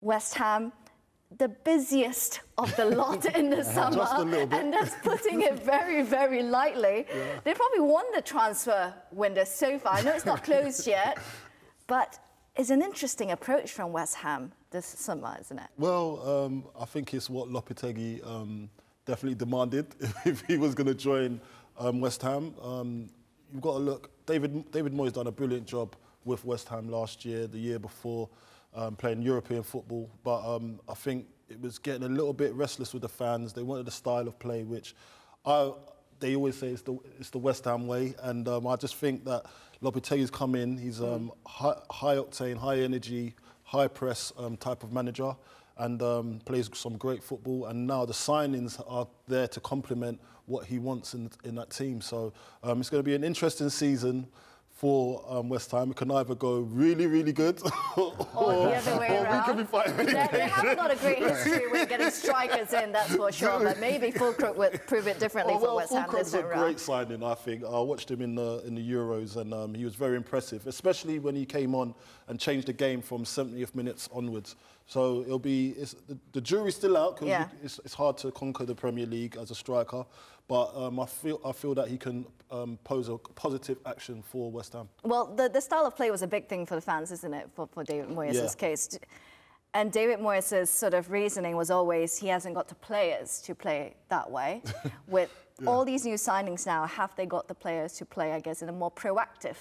West Ham, the busiest of the lot in the summer, Just a little bit. and that's putting it very, very lightly. Yeah. They probably won the transfer window so far. I know it's not closed yet, but it's an interesting approach from West Ham this summer, isn't it? Well, I think it's what Lopetegui definitely demanded if he was going to join West Ham. You've got to look. David Moyes done a brilliant job with West Ham last year, the year before, playing European football. But I think it was getting a little bit restless with the fans. They wanted a style of play which they always say it's the West Ham way. And I just think that Lopetegui's come in. He's high octane, high energy, high press type of manager, and plays some great football. And now the signings are there to complement what he wants in that team. So it's going to be an interesting season for West Ham. It can either go really, really good or the other way around. We could be fighting They haven't got a great history with getting strikers in, that's for sure, but maybe Fulcrook would prove it differently for West Ham this time around. Fulcrook's a great signing, I think. I watched him in the Euros, and he was very impressive, especially when he came on and changed the game from 70th minutes onwards. So it'll be, the jury's still out, because it's hard to conquer the Premier League as a striker, but I feel that he can pose a positive action for West Ham. Well, the style of play was a big thing for the fans, isn't it, for David Moyes' case? And David Moyes' sort of reasoning was always he hasn't got the players to play that way. With all these new signings now, have they got the players to play, I guess, in a more proactive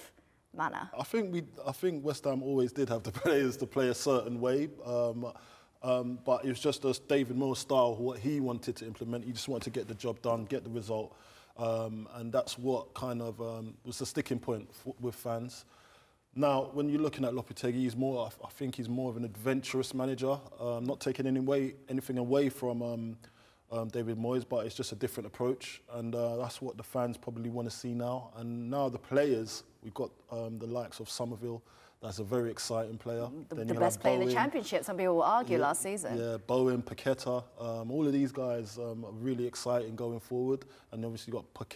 manner? I think West Ham always did have the players to play a certain way. But it was just a David Moyes style, what he wanted to implement. He just wanted to get the job done, get the result. And that's what kind of was the sticking point with fans. Now, when you're looking at Lopetegui, I think he's more of an adventurous manager, not taking anything away from David Moyes, but it's just a different approach. And that's what the fans probably want to see now. And now the players, we've got the likes of Somerville. That's a very exciting player. The best player in the Championship, some people will argue, last season. Yeah, Bowen, Paqueta, all of these guys are really exciting going forward. And obviously you've got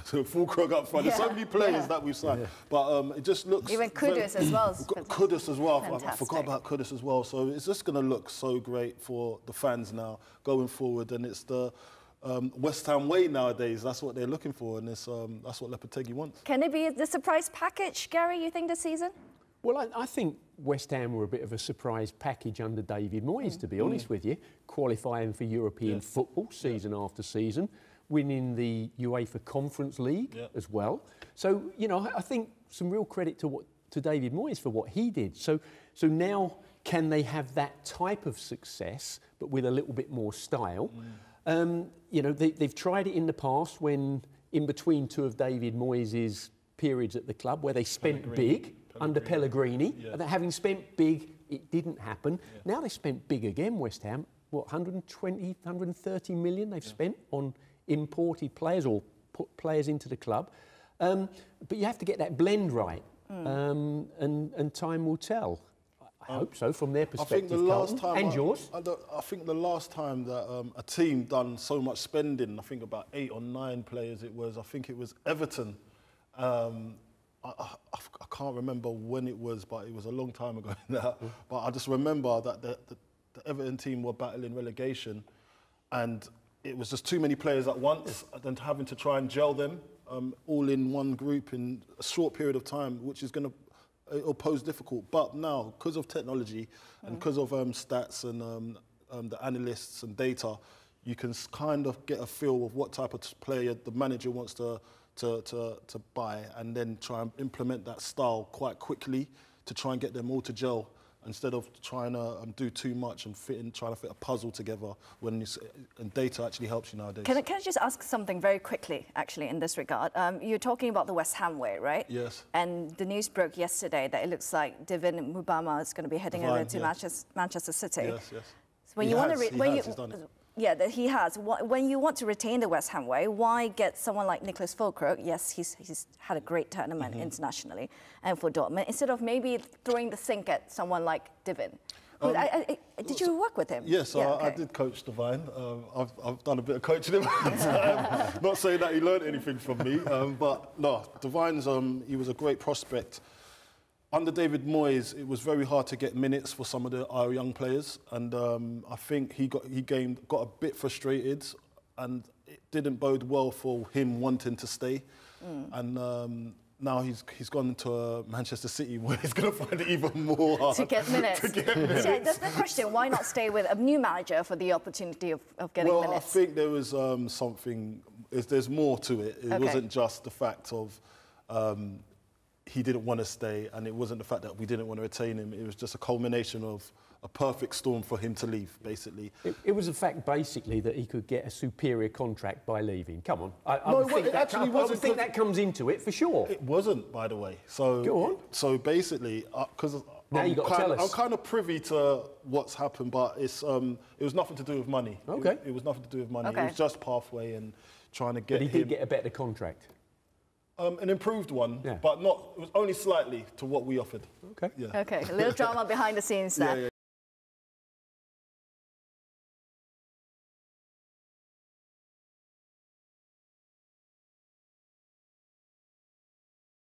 Fulcrook up front. There's so many players that we've signed. But it just looks... Even Kudus as well. Kudus as well. I forgot about Kudus as well. So it's just going to look so great for the fans now going forward. And it's the... West Ham way nowadays. That's what they're looking for, and that's what Lopetegui wants. Can it be the surprise package, Gary, you think, this season? Well, I think West Ham were a bit of a surprise package under David Moyes, to be honest with you, qualifying for European football season after season, winning the UEFA Conference League as well. So, you know, I think some real credit to David Moyes for what he did. So now, can they have that type of success, but with a little bit more style? You know, they've tried it in the past when, in between two of David Moyes' periods at the club, where they spent big under Pellegrini. And having spent big, it didn't happen. Now they spent big again, West Ham. What, 120, 130 million they've spent on imported players or put players into the club. But you have to get that blend right, and time will tell. I hope so, from their perspective, and yours. I think the last time that a team done so much spending, I think about 8 or 9 players it was, I think it was Everton. I can't remember when it was, but it was a long time ago now. But I just remember that the Everton team were battling relegation, and it was just too many players at once, and having to try and gel them all in one group in a short period of time, which is going to... it'll pose difficult. But now, because of technology and because of stats and the analysts and data, you can kind of get a feel of what type of player the manager wants to buy, and then try and implement that style quite quickly to try and get them all to gel, instead of trying to do too much and trying to fit a puzzle together, and data actually helps you nowadays. Can I just ask something very quickly, actually, in this regard? You're talking about the West Ham way, right? Yes. And the news broke yesterday that it looks like Divin Mubama is going to be heading over to Manchester City. Yes, yes. So when he's done it. Yeah, that he has. When you want to retain the West Ham way, why get someone like Nicholas Fulcrook? Yes, he's had a great tournament internationally and for Dortmund, instead of maybe throwing the sink at someone like Divin. Did you work with him? Yes, I did coach Divine. I've done a bit of coaching him. Not saying that he learned anything from me, but no, Divine's he was a great prospect under David Moyes, it was very hard to get minutes for some of our young players, and I think he got a bit frustrated, and it didn't bode well for him wanting to stay. And now he's gone to Manchester City, where he's going to find it even more hard to get minutes. So that's the question: why not stay with a new manager for the opportunity of getting minutes? Well, I think there was something. There's more to it. It wasn't just the fact of he didn't want to stay, and it wasn't the fact that we didn't want to retain him. It was just a culmination of a perfect storm for him to leave, basically. It was a fact, basically, that he could get a superior contract by leaving. Come on. I would think that comes into it, for sure. It wasn't, by the way. So, go on. So basically, because now you got to tell us. I'm kind of privy to what's happened, but it was nothing to do with money. Okay. It was nothing to do with money. Okay. It was just pathway and trying to get him. But he did get a better contract. An improved one, yeah. but not. It was only slightly to what we offered. Okay. Yeah. Okay, a little drama behind the scenes there.